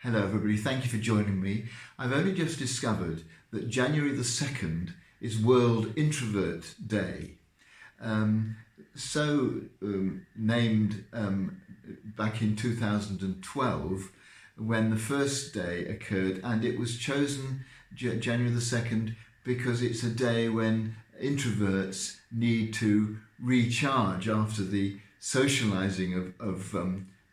Hello everybody, thank you for joining me. I've only just discovered that January the 2nd is World Introvert Day. Named back in 2012 when the first day occurred, and it was chosen January the 2nd because it's a day when introverts need to recharge after the socialising of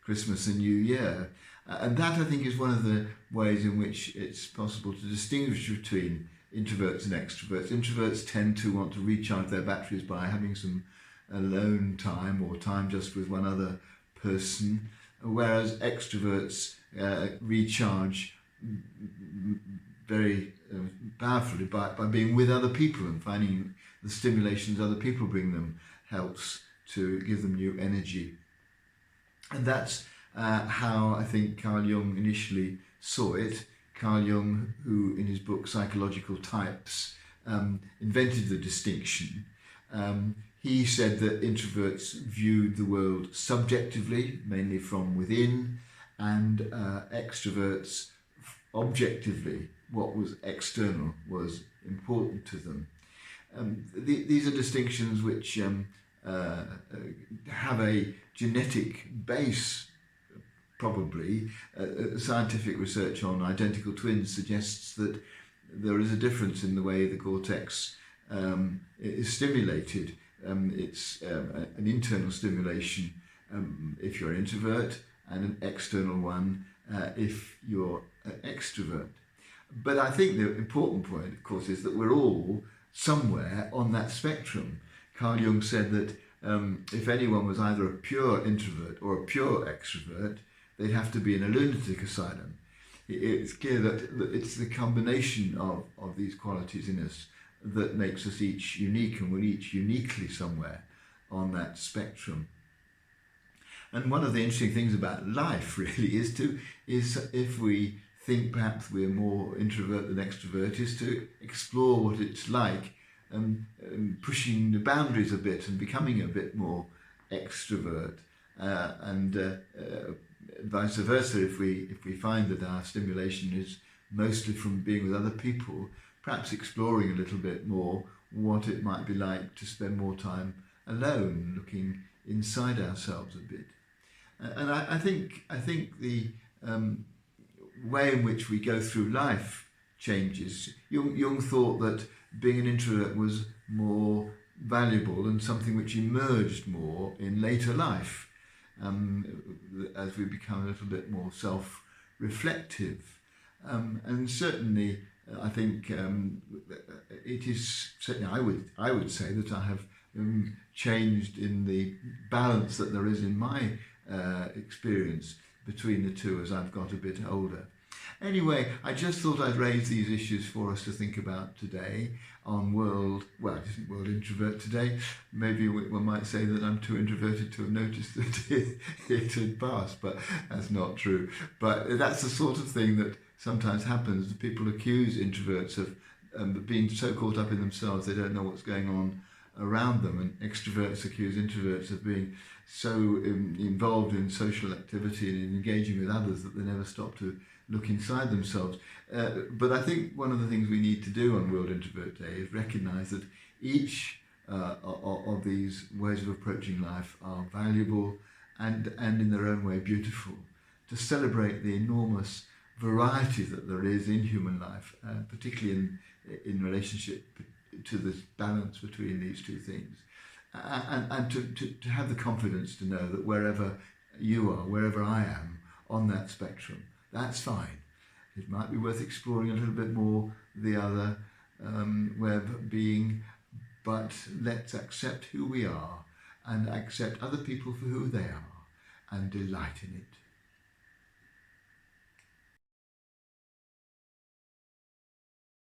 Christmas and New Year. And that, I think, is one of the ways in which it's possible to distinguish between introverts and extroverts. Introverts tend to want to recharge their batteries by having some alone time or time just with one other person, whereas extroverts recharge very powerfully by being with other people and finding the stimulations other people bring them helps to give them new energy. And that's how I think Carl Jung initially saw it. Carl Jung, who in his book Psychological Types invented the distinction, he said that introverts viewed the world subjectively, mainly from within, and extroverts objectively. What was external was important to them. These are distinctions which have a genetic base. Probably scientific research on identical twins suggests that there is a difference in the way the cortex is stimulated. It's an internal stimulation if you're an introvert, and an external one if you're an extrovert. But I think the important point, of course, is that we're all somewhere on that spectrum. Carl Jung said that if anyone was either a pure introvert or a pure extrovert, they'd have to be in a lunatic asylum. It's clear that it's the combination of these qualities in us that makes us each unique, and we're each uniquely somewhere on that spectrum. And one of the interesting things about life really is if we think perhaps we're more introvert than extrovert, is to explore what it's like pushing the boundaries a bit and becoming a bit more extrovert, and vice versa. If we find that our stimulation is mostly from being with other people, perhaps exploring a little bit more what it might be like to spend more time alone, looking inside ourselves a bit. And I think the way in which we go through life changes. Jung thought that being an introvert was more valuable and something which emerged more in later life, as we become a little bit more self-reflective. And certainly I think it is, certainly I would say that I have changed in the balance that there is in my experience between the two as I've got a bit older. Anyway, I just thought I'd raise these issues for us to think about today on it isn't World Introvert Today. Maybe one might say that I'm too introverted to have noticed that it had passed, but that's not true. But that's the sort of thing that sometimes happens. People accuse introverts of being so caught up in themselves they don't know what's going on around them, and extroverts accuse introverts of being so involved in social activity and in engaging with others that they never stop to look inside themselves. But I think one of the things we need to do on World Introvert Day is recognise that each of these ways of approaching life are valuable and in their own way beautiful. To celebrate the enormous variety that there is in human life, particularly in relationship to this balance between these two things, and to have the confidence to know that wherever you are, wherever I am on that spectrum, that's fine. It might be worth exploring a little bit more the other way of being, but let's accept who we are and accept other people for who they are and delight in it.